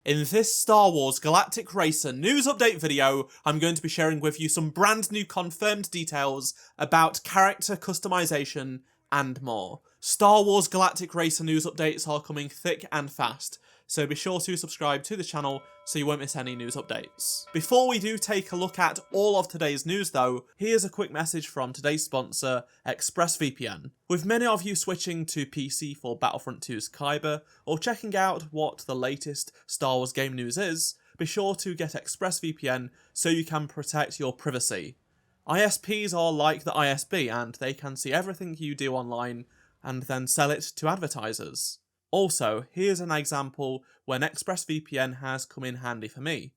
In this Star Wars Galactic Racer news update video, I'm going to be sharing with you some brand new confirmed details about character customization and more. Star Wars Galactic Racer news updates are coming thick and fast, so be sure to subscribe to the channel so you won't miss any news updates. Before we do take a look at all of today's news though, here's a quick message from today's sponsor, ExpressVPN. With many of you switching to PC for Battlefront 2's Kyber, or checking out what the latest Star Wars game news is, be sure to get ExpressVPN so you can protect your privacy. ISPs are like the ISB and they can see everything you do online and then sell it to advertisers. Also, here's an example when ExpressVPN has come in handy for me.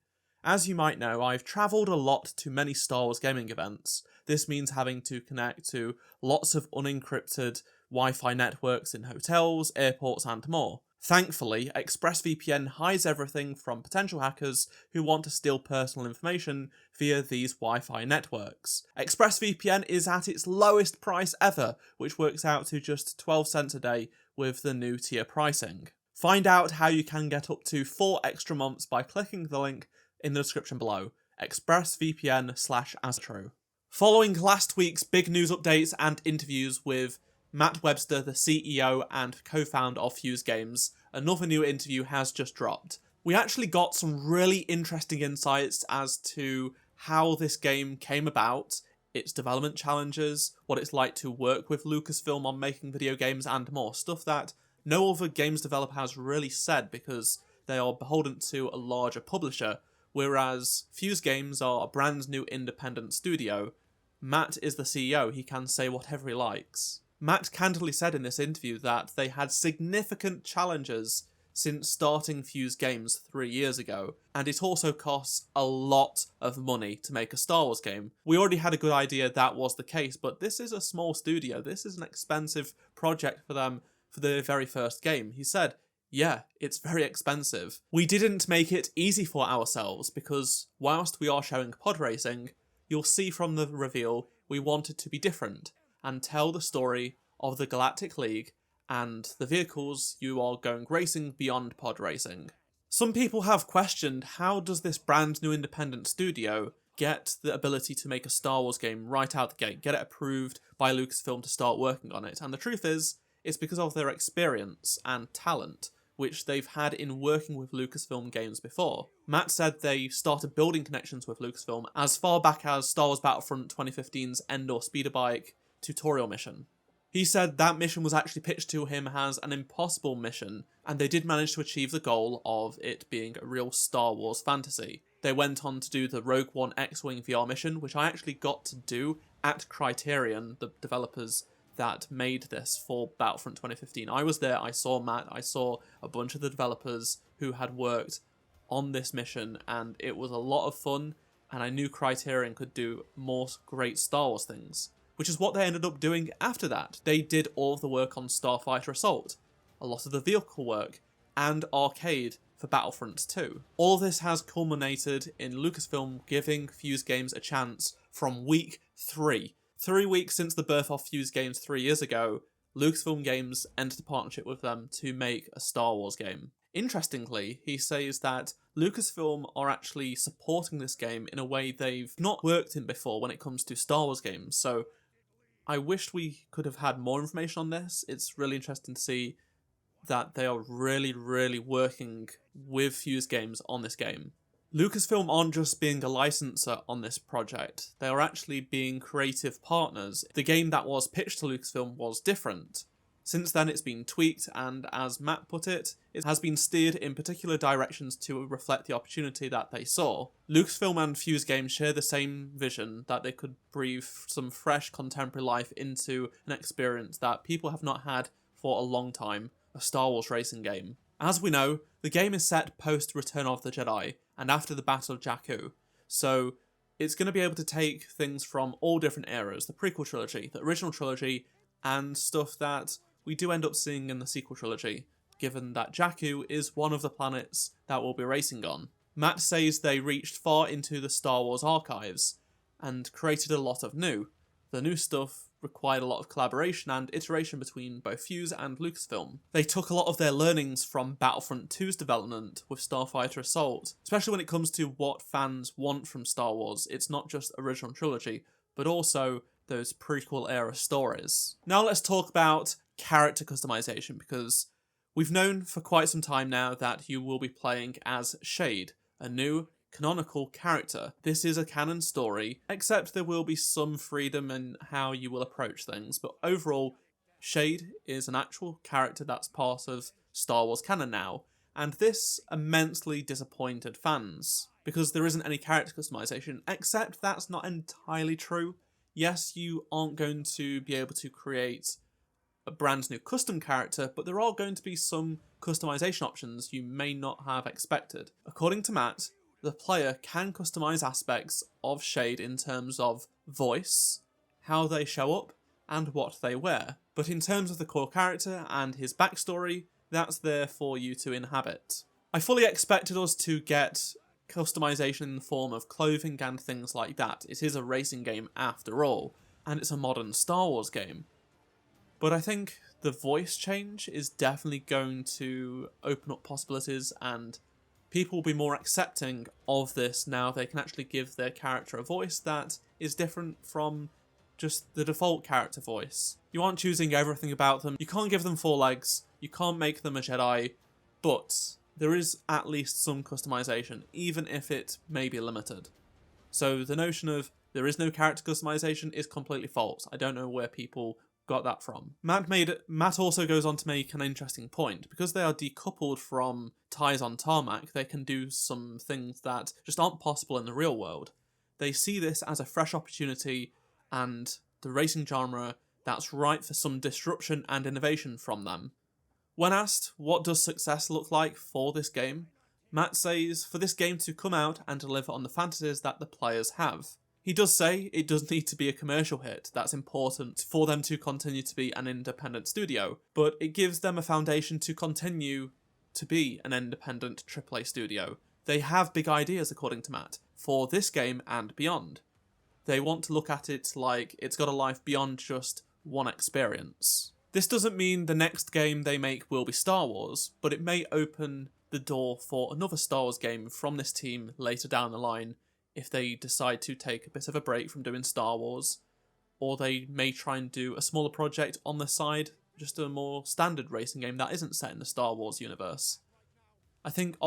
As you might know, I've travelled a lot to many Star Wars gaming events. This means having to connect to lots of unencrypted Wi-Fi networks in hotels, airports and more. Thankfully, ExpressVPN hides everything from potential hackers who want to steal personal information via these Wi-Fi networks. ExpressVPN is at its lowest price ever, which works out to just 12 cents a day with the new tier pricing. Find out how you can get up to 4 extra months by clicking the link in the description below, expressvpn/astrue. Following last week's big news updates and interviews with Matt Webster, the CEO and co-founder of Fuse Games, another new interview has just dropped. We actually got some really interesting insights as to how this game came about, its development challenges, what it's like to work with Lucasfilm on making video games and more, stuff that no other games developer has really said because they are beholden to a larger publisher, whereas Fuse Games are a brand new independent studio. Matt is the CEO, he can say whatever he likes. Matt candidly said in this interview that they had significant challenges since starting Fuse Games 3 years ago, and it also costs a lot of money to make a Star Wars game. We already had a good idea that was the case, but this is a small studio, this is an expensive project for them for their very first game. He said, yeah, it's very expensive. We didn't make it easy for ourselves because whilst we are showing pod racing, you'll see from the reveal we wanted to be different and tell the story of the Galactic League and the vehicles you are going racing beyond pod racing. Some people have questioned how does this brand new independent studio get the ability to make a Star Wars game right out the gate, get it approved by Lucasfilm to start working on it, and the truth is, it's because of their experience and talent, which they've had in working with Lucasfilm games before. Matt said they started building connections with Lucasfilm as far back as Star Wars Battlefront 2015's Endor Speeder Bike tutorial mission. He said that mission was actually pitched to him as an impossible mission, and they did manage to achieve the goal of it being a real Star Wars fantasy. They went on to do the Rogue One X-Wing VR mission, which I actually got to do at Criterion, the developers that made this for Battlefront 2015. I was there, I saw Matt, I saw a bunch of the developers who had worked on this mission, and it was a lot of fun, and I knew Criterion could do more great Star Wars things. Which is what they ended up doing after that. They did all of the work on Starfighter Assault, a lot of the vehicle work, and Arcade for Battlefront 2. All this has culminated in Lucasfilm giving Fuse Games a chance from week 3. 3 weeks since the birth of Fuse Games 3 years ago, Lucasfilm Games entered a partnership with them to make a Star Wars game. Interestingly, he says that Lucasfilm are actually supporting this game in a way they've not worked in before when it comes to Star Wars games, so I wished we could have had more information on this. It's really interesting to see that they are really working with Fuse Games on this game. Lucasfilm aren't just being a licensor on this project, they are actually being creative partners. The game that was pitched to Lucasfilm was different. Since then it's been tweaked and, as Matt put it has been steered in particular directions to reflect the opportunity that they saw. Lucasfilm and Fuse Games share the same vision that they could breathe some fresh contemporary life into an experience that people have not had for a long time, a Star Wars racing game. As we know, the game is set post Return of the Jedi and after the Battle of Jakku, so it's going to be able to take things from all different eras, the prequel trilogy, the original trilogy, and stuff that we do end up seeing in the sequel trilogy, given that Jakku is one of the planets that we'll be racing on. Matt says they reached far into the Star Wars archives and created a lot of new. The new stuff required a lot of collaboration and iteration between both Fuse and Lucasfilm. They took a lot of their learnings from Battlefront 2's development with Starfighter Assault, especially when it comes to what fans want from Star Wars. It's not just original trilogy, but also those prequel era stories. Now let's talk about character customization, because we've known for quite some time now that you will be playing as Shade, a new canonical character. This is a canon story, except there will be some freedom in how you will approach things, but overall, Shade is an actual character that's part of Star Wars canon now, and this immensely disappointed fans, because there isn't any character customization, except that's not entirely true. Yes, you aren't going to be able to create a brand new custom character, but there are going to be some customization options you may not have expected. According to Matt, the player can customize aspects of Shade in terms of voice, how they show up, and what they wear. But in terms of the core character and his backstory, that's there for you to inhabit. I fully expected us to get customization in the form of clothing and things like that. It is a racing game after all, and it's a modern Star Wars game. But I think the voice change is definitely going to open up possibilities, and people will be more accepting of this now. They can actually give their character a voice that is different from just the default character voice. You aren't choosing everything about them. You can't give them 4 legs. You can't make them a Jedi, but there is at least some customization, even if it may be limited. So the notion of there is no character customization is completely false. I don't know where people got that from. Matt also goes on to make an interesting point. Because they are decoupled from ties on tarmac, they can do some things that just aren't possible in the real world. They see this as a fresh opportunity and the racing genre that's ripe for some disruption and innovation from them. When asked what does success look like for this game, Matt says for this game to come out and deliver on the fantasies that the players have. He does say it does need to be a commercial hit. That's important for them to continue to be an independent studio, but it gives them a foundation to continue to be an independent AAA studio. They have big ideas, according to Matt, for this game and beyond. They want to look at it like it's got a life beyond just one experience. This doesn't mean the next game they make will be Star Wars, but it may open the door for another Star Wars game from this team later down the line, if they decide to take a bit of a break from doing Star Wars, or they may try and do a smaller project on the side, just a more standard racing game that isn't set in the Star Wars universe. I think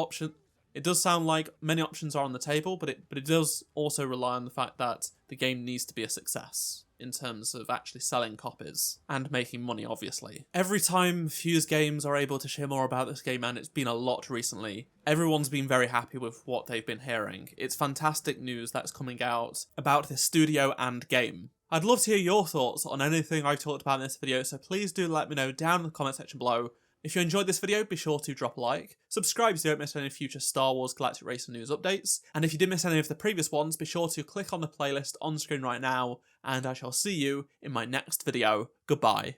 it does sound like many options are on the table, but it does also rely on the fact that the game needs to be a success in terms of actually selling copies and making money, obviously. Every time Fuse Games are able to share more about this game, and it's been a lot recently, everyone's been very happy with what they've been hearing. It's fantastic news that's coming out about this studio and game. I'd love to hear your thoughts on anything I've talked about in this video, so please do let me know down in the comment section below. If you enjoyed this video, be sure to drop a like, subscribe so you don't miss any future Star Wars Galactic Racing news updates, and if you did miss any of the previous ones, be sure to click on the playlist on screen right now, and I shall see you in my next video. Goodbye.